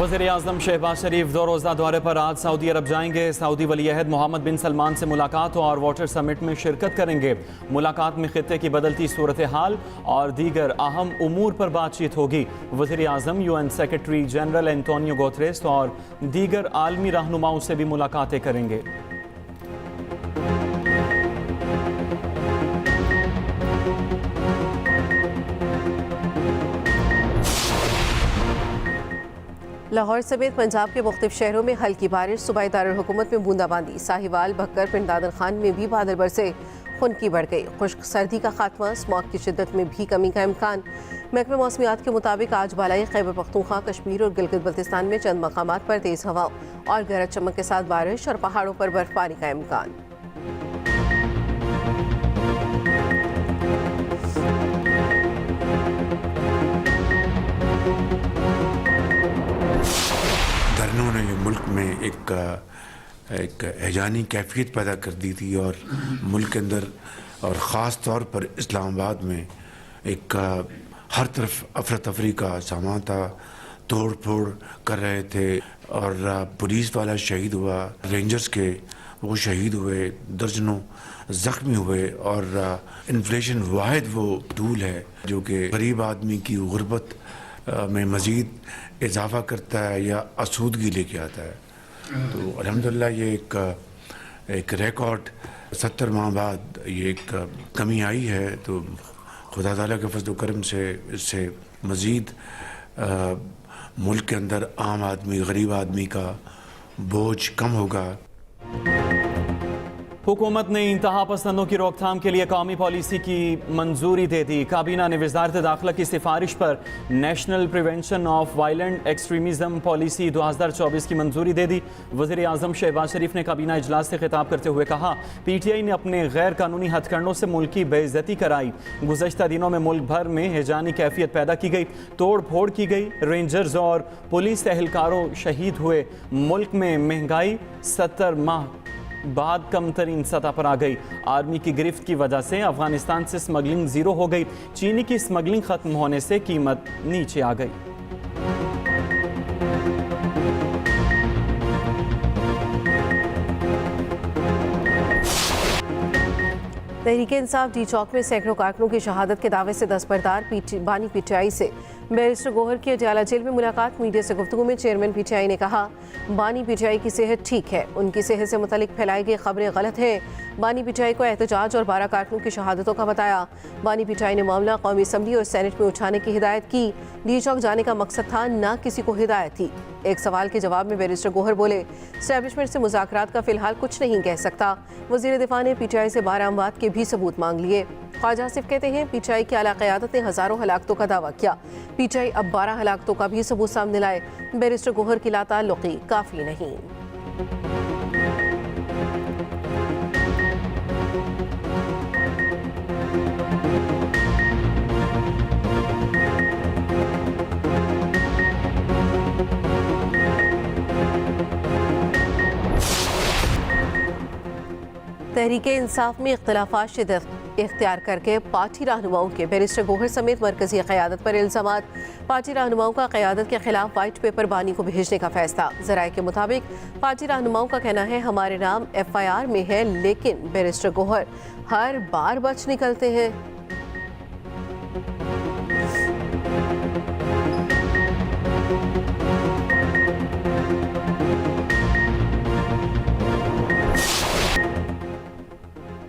वज़ीर-ए-आज़म शहबाज शरीफ 2 रोज़ा दौरे पर आज सऊदी अरब जाएंगे। सऊदी वली-ए-अहद मोहम्मद बिन सलमान से मुलाकात और वाटर समिट में शिरकत करेंगे। मुलाकात में खित्ते की बदलती सूरत हाल और दीगर अहम उमूर पर बातचीत होगी। वज़ीर-ए-आज़म UN secretary general Antonio Guterres और दीगर आलमी रहनुमाओं से भी मुलाकातें करेंगे। लाहौर समेत पंजाब के मुख्तलिफ शहरों में हल्की बारिश, सूबाई दारुल-हुकूमत में बूंदाबांदी, साहिवाल, बक्कर, पिंडादर खान में भी बादल बरसे, खुनकी बढ़ गई। खुश्क सर्दी का खात्मा, स्मॉग की शिद्दत में भी कमी का इम्कान। महकमे मौसमियात के मुताबिक आज बालाई खैबर पख्तूनख्वा, कश्मीर और गिलगित बल्तिस्तान में चंद मकामात पर तेज़ हवा और गरज चमक के साथ बारिश और पहाड़ों पर बर्फबारी का इम्कान। उन्होंने ये मुल्क में एक हैजानी कैफियत पैदा कर दी थी और मुल्क के अंदर और ख़ास तौर पर इस्लामाबाद में एक हर तरफ अफरा तफरी का सामान था, तोड़ फोड़ कर रहे थे और पुलिस वाला शहीद हुआ, रेंजर्स के वो शहीद हुए, दर्जनों ज़ख्मी हुए और इन्फ्लेशन वाहिद वो टूल है जो कि गरीब आदमी की गुर्बत में मज़ीद इजाफ़ा करता है या आसूदगी लेके आता है। तो अल्हम्दुलिल्लाह ये एक रिकॉर्ड 70 माह बाद ये एक कमी आई है। तो खुदा ताला के फज़ल व करम से इससे मज़ीद मुल्क के अंदर आम आदमी, गरीब आदमी का बोझ कम होगा। हुकूमत ने इंतहा पसंदों की रोकथाम के लिए कौमी पॉलिसी की मंजूरी दे दी। काबीना ने वज़ारत दाखिला की सिफारिश पर national prevention of violent extremism policy 2024 की मंजूरी दे दी। वज़ीर-ए-आज़म शहबाज शरीफ ने काबीना इजलास से खिताब करते हुए कहा, PTI ने अपने गैर कानूनी हथकंडों से मुल्क की बेइज्जती कराई। गुज़श्ता दिनों में मुल्क भर में हैजानी कैफियत पैदा की गई, तोड़ फोड़ की गई, रेंजर्स और पुलिस एहलकारों शहीद हुए। मुल्क में महंगाई 70 माह बाद कम तरीन सतह पर आ गई। आर्मी की गिरफ्त की वजह से अफगानिस्तान से स्मगलिंग ज़ीरो हो गई। चीनी की स्मगलिंग ख़त्म होने से कीमत नीचे आ गई। तहरीक इंसाफ डी चौक में सैकड़ों कारकुनों की शहादत के दावे से दस्तबरदार बानी PTI से बैरिस्टर गोहर की अडयाला जेल में मुलाकात। मीडिया से गुफ्तगू में चेयरमैन PTI ने कहा, बानी PTI की सेहत ठीक है, उनकी सेहत से मुतल्लिक फैलाई गई खबरें गलत हैं। बानी PTI को एहतजाज और 12 कारकुनों की शहादतों का बताया। बानी PTI ने मामला कौमी असम्बली और सेनेट में उठाने की हिदायत की। डी चौक जाने का मकसद था, न किसी को हिदायत थी। एक सवाल के जवाब में बैरिस्टर गोहर बोले, एस्टैब्लिशमेंट से मुज़ाकरात का फिलहाल कुछ नहीं कह सकता। वज़ीर दिफा ने PTI से 12 अमवात के भी सबूत मांग लिए। ख्वाजा आसिफ कहते हैं, PTI की आला क़यादत ने हज़ारों हलाकतों का दावा किया। PTI अब 12 हलाकतों का भी सबूत सामने लाए। बैरिस्टर गोहर की लाताल्लुक़ी काफ़ी नहीं। तहरीक इंसाफ में इख्तिलाफात शिद्दत इख्तियार करके पार्टी रहनुमाओं के बैरिस्टर गोहर समेत मरकजी क़यादत पर इल्ज़ामात। पार्टी रहनुमाओं का क़यादत के खिलाफ वाइट पेपर बानी को भेजने का फैसला। ज़राए के मुताबिक पार्टी रहनुमाओं का कहना है, हमारे नाम FIR में है, लेकिन बैरिस्टर गोहर हर बार बच निकलते हैं।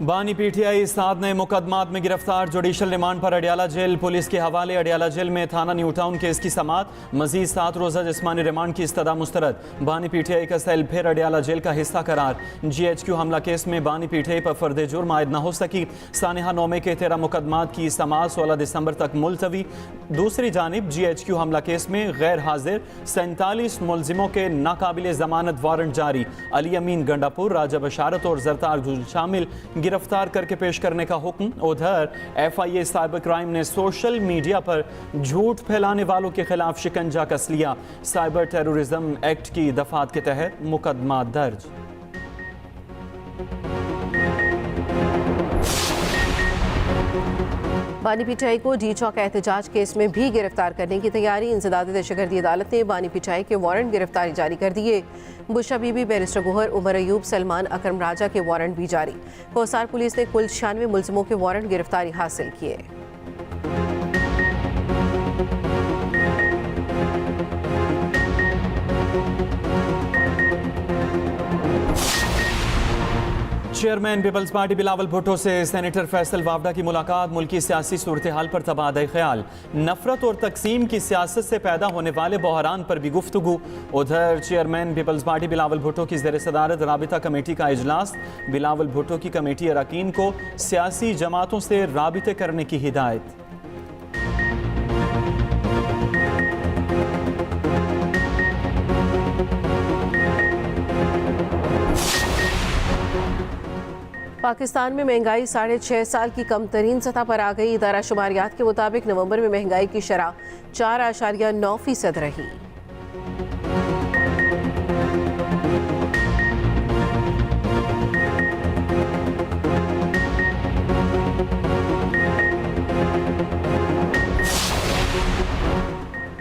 बानी PTI 7 नए मुकदमात में गिरफ्तार। जुडिशल रिमांड पर अडयाला जेल पुलिस के हवाले। अडयाला जेल में थाना न्यू टाउन केस की समात। मजीद 7 रोज़ा जिस्मानी रिमांड की इस्तदा मुस्तरद। बानी PTI का सेल फिर अडयाला जेल का हिस्सा करार। GHQ हमला केस में बानी PTI पर फर्द जुर्म आयद न हो सकी। सानिहा नोमे के 13 मुकदमात की समात 16 दिसंबर तक मुलतवी। दूसरी जानिब GHQ हमला केस में गैर हाजिर 47 मुलजिमों के नाकाबिल जमानत वारंट जारी। अली अमीन गंडापुर, राजा बशारत और जरतार गुल शामिल गिरफ्तार करके पेश करने का हुक्म। उधर FIA साइबर क्राइम ने सोशल मीडिया पर झूठ फैलाने वालों के खिलाफ शिकंजा कस लिया। साइबर टेररिज्म एक्ट की दफात के तहत मुकदमा दर्ज। बानी पीटीआई को डी चौक एहतजाज केस में भी गिरफ्तार करने की तैयारी। इंसदादी दहशतगर्दी अदालत ने बानी पीटीआई के वारंट गिरफ्तारी जारी कर दिए। बुशरा बीबी, बैरिस्टर गोहर, उमर अयूब, सलमान, अकरम राजा के वारंट भी जारी। कोसार पुलिस ने कुल 96 मुलजिमों के वारंट गिरफ्तारी हासिल किए। Chairman Peoples Party Bilawal Bhutto से सेनेटर फैसल वावडा की मुलाकात। मुल्की सियासी सूरत हाल पर तबादला ख्याल। नफरत और तकसीम की सियासत से पैदा होने वाले बहरान पर भी गुफ्तगू। उधर chairman Peoples Party Bilawal Bhutto की ज़ेर सदारत राबिता कमेटी का इजलास। बिलावल भुट्टो की कमेटी अरकान को सियासी जमातों से राबिते करने की हिदायत। पाकिस्तान में महंगाई 6.5 साल की कम तरीन सतह पर आ गई। इदारा शुमारियात के मुताबिक नवंबर में महंगाई की शरह 4.9% रही।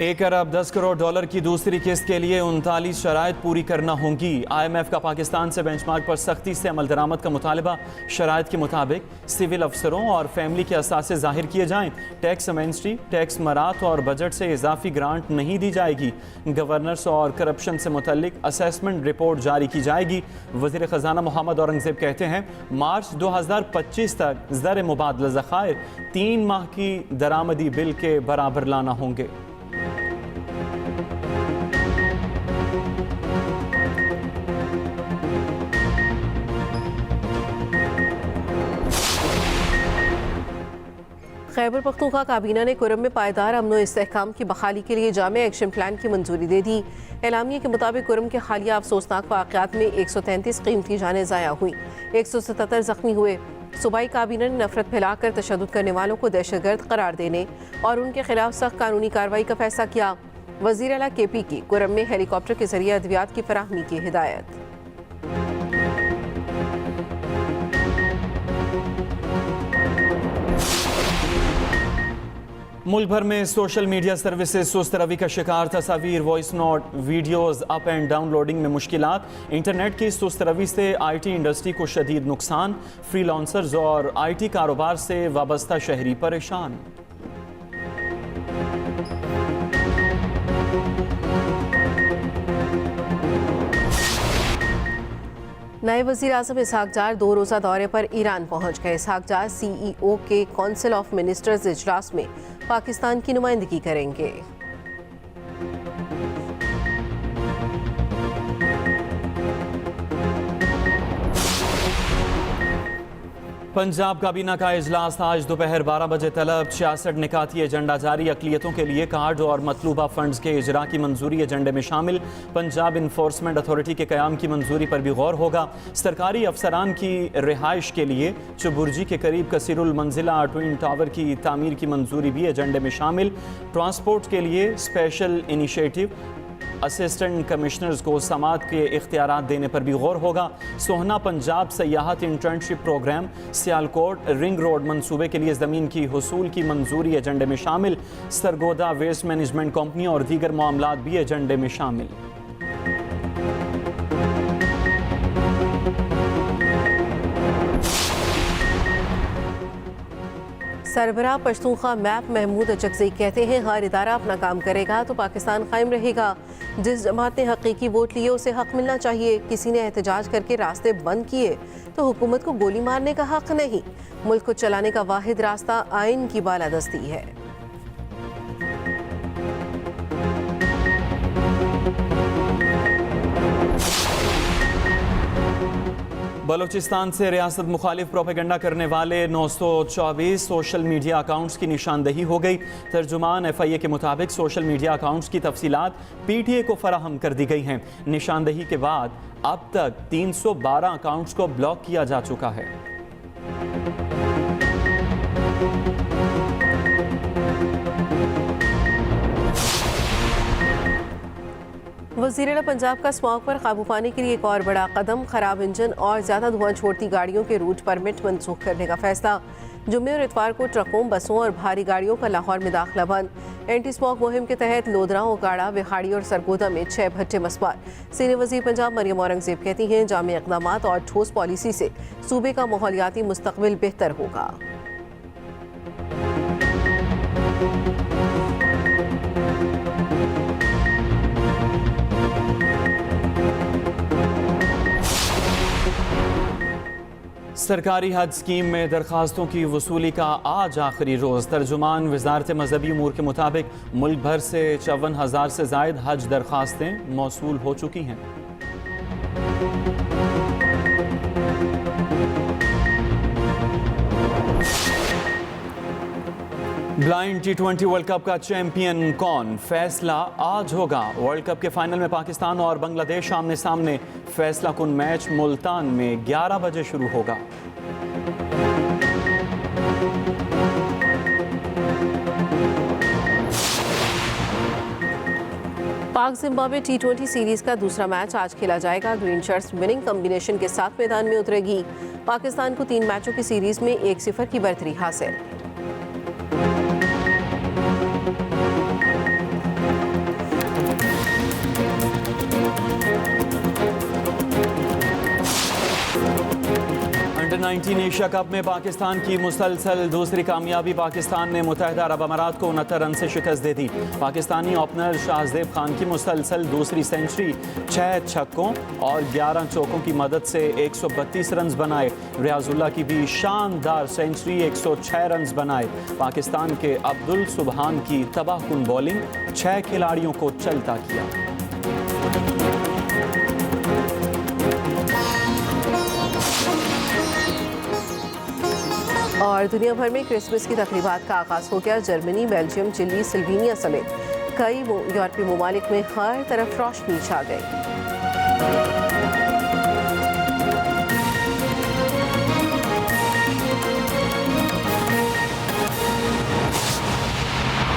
$1 अरब 10 करोड़ डॉलर की दूसरी किस्त के लिए 39 शराइत पूरी करना होंगी। IMF का पाकिस्तान से बेंचमार्क पर सख्ती से अमल दरामद का मुतालबा। शराइत के मुताबिक सिविल अफसरों और फैमिली के असासे जाहिर किए जाएं। टैक्स अमेंस्टी, टैक्स मरात और बजट से इजाफी ग्रांट नहीं दी जाएगी। गवर्नर्स और करप्शन से मुतल्लिक असेसमेंट रिपोर्ट जारी की जाएगी। वज़ीर ख़जाना मोहम्मद औरंगज़ेब कहते हैं मार्च 2025 तक ज़र मुबादला ज़खायर 3 माह की दरामदी बिल के बराबर लाना होंगे। खैबर पख्तूनख्वा काबीना ने कुरम में पायदार अमन और इस्तेहकाम की बहाली के लिए जामे एक्शन प्लान की मंजूरी दे दी। एलामिया के मुताबिक कुरम के हालिया अफसोसनाक वाक़यात में 133 कीमती जानें ज़ाया हुई, 177 जख्मी हुए। सूबाई काबीना ने नफरत फैलाकर तशद्दुद करने वालों को दहशतगर्द करार देने और उनके खिलाफ सख्त कानूनी कार्रवाई का फैसला किया। वज़ीर आला KP की कुरम में हेलीकॉप्टर के जरिए अद्वियात की फराहमी की हिदायत। मुल्क भर में सोशल मीडिया सर्विसेज सुस्त रवि का शिकार। तस्वीर, voice note, videos up and downloading में मुश्किलात। इंटरनेट की सुस्त रवि से IT इंडस्ट्री को शदीद नुकसान। फ्रीलांसर्स और IT कारोबार से वाबस्ता शहरी परेशान। नए वज़ीर आज़म इसहाक डार 2 रोज़ा दौरे पर ईरान पहुँच गए। इसहाक डार CEO के काउंसिल ऑफ मिनिस्टर्स इजलास में पाकिस्तान की नुमाइंदगी करेंगे। पंजाब काबीना का इजलास आज दोपहर 12 बजे तलब। 66 निकाती एजेंडा जारी। अक़लियतों के लिए कार्ड और मतलूबा फंड्स के इजरा की मंजूरी एजेंडे में शामिल। पंजाब इन्फोर्समेंट अथॉरिटी के क़याम की मंजूरी पर भी गौर होगा। सरकारी अफसरान की रिहाइश के लिए चुबुर्जी के करीब कसीरुल मंजिला ट्विन टावर की तामीर की मंजूरी भी एजेंडे में शामिल। ट्रांसपोर्ट के लिए स्पेशल इनिशिएटिव असिस्टेंट कमिश्नर्स को समात के इख्तियारात देने पर भी गौर होगा। सोहना पंजाब सयाहत internship program Sialkot ring road मंसूबे के लिए ज़मीन की हुसूल की मंजूरी एजेंडे में शामिल। सरगोदा वेस्ट मैनेजमेंट कंपनी और दीगर मामलात भी एजेंडे में शामिल। सरबराह पश्तूनख्वा मैप महमूद अचकज़ई कहते हैं हर इदारा अपना काम करेगा तो पाकिस्तान कायम रहेगा। जिस जमात ने हकीकी वोट लिए उसे हक मिलना चाहिए। किसी ने एहतजाज करके रास्ते बंद किए तो हुकूमत को गोली मारने का हक नहीं। मुल्क को चलाने का वाहिद रास्ता आइन की बालादस्ती है। बलूचिस्तान से रियासत मुखालिफ प्रोपेगेंडा करने वाले 924 सोशल मीडिया अकाउंट्स की निशानदही हो गई। तर्जुमान FIA के मुताबिक सोशल मीडिया अकाउंट्स की तफसीलात PTA को फराहम कर दी गई हैं। निशानदही के बाद अब तक 312 अकाउंट्स को ब्लॉक किया जा चुका है। वज़ीर पंजाब का स्मॉग पर काबू पाने के लिए एक और बड़ा कदम। खराब इंजन और ज़्यादा धुआं छोड़ती गाड़ियों के रूट परमिट मनसूख करने का फैसला। जुम्मे और इतवार को ट्रकों, बसों और भारी गाड़ियों का लाहौर में दाखिला बंद। एंटी स्मॉग मुहिम के तहत लोधरा, ओकाड़ा, विहाड़ी और सरगोदा में 6 भट्टे मसवार। सीनियर वजीर पंजाब मरियम औरंगजेब कहती हैं, जामे इक़दामात और ठोस पॉलिसी से सूबे का माहौलियाती मुस्तक़बिल बेहतर होगा। सरकारी हज स्कीम में दरखास्तों की वसूली का आज आखिरी रोज़। तर्जुमान वजारत मजहबी उमूर के मुताबिक मुल्क भर से 54,000 से ज़ायद हज दरखास्तें मौसूल हो चुकी हैं। ब्लाइंड T20 वर्ल्ड कप का चैंपियन कौन, फैसला आज होगा। वर्ल्ड कप के फाइनल में पाकिस्तान और बांग्लादेश आमने सामने। फैसला कुन मैच मुल्तान में 11 बजे शुरू होगा। पाक जिम्बाब्वे T20 सीरीज का दूसरा मैच आज खेला जाएगा। ग्रीन शर्ट्स विनिंग कॉम्बिनेशन के साथ मैदान में उतरेगी। पाकिस्तान को 3 मैचों की सीरीज में 1-0 की बढ़तरी हासिल। अंडर-19 एशिया कप में पाकिस्तान की मुसलसल दूसरी कामयाबी। पाकिस्तान ने मुत्तहिदा अरब अमारात को 69 रन से शिकस्त दे दी। पाकिस्तानी ओपनर शाहजेब खान की मुसलसल दूसरी सेंचुरी, 6 छक्कों और 11 चौकों की मदद से 132 रन बनाए। रियाजुल्लाह की भी शानदार सेंचुरी, 106 रन बनाए। पाकिस्तान के अब्दुल सुबहान की तबाहकुन बॉलिंग 6 खिलाड़ियों को चलता किया। और दुनिया भर में क्रिसमस की तकरीबात का आगाज हो गया। जर्मनी, बेल्जियम, चिली, स्लोवेनिया समेत कई यूरोपीय ममालिक में हर तरफ रोशनी छा गई।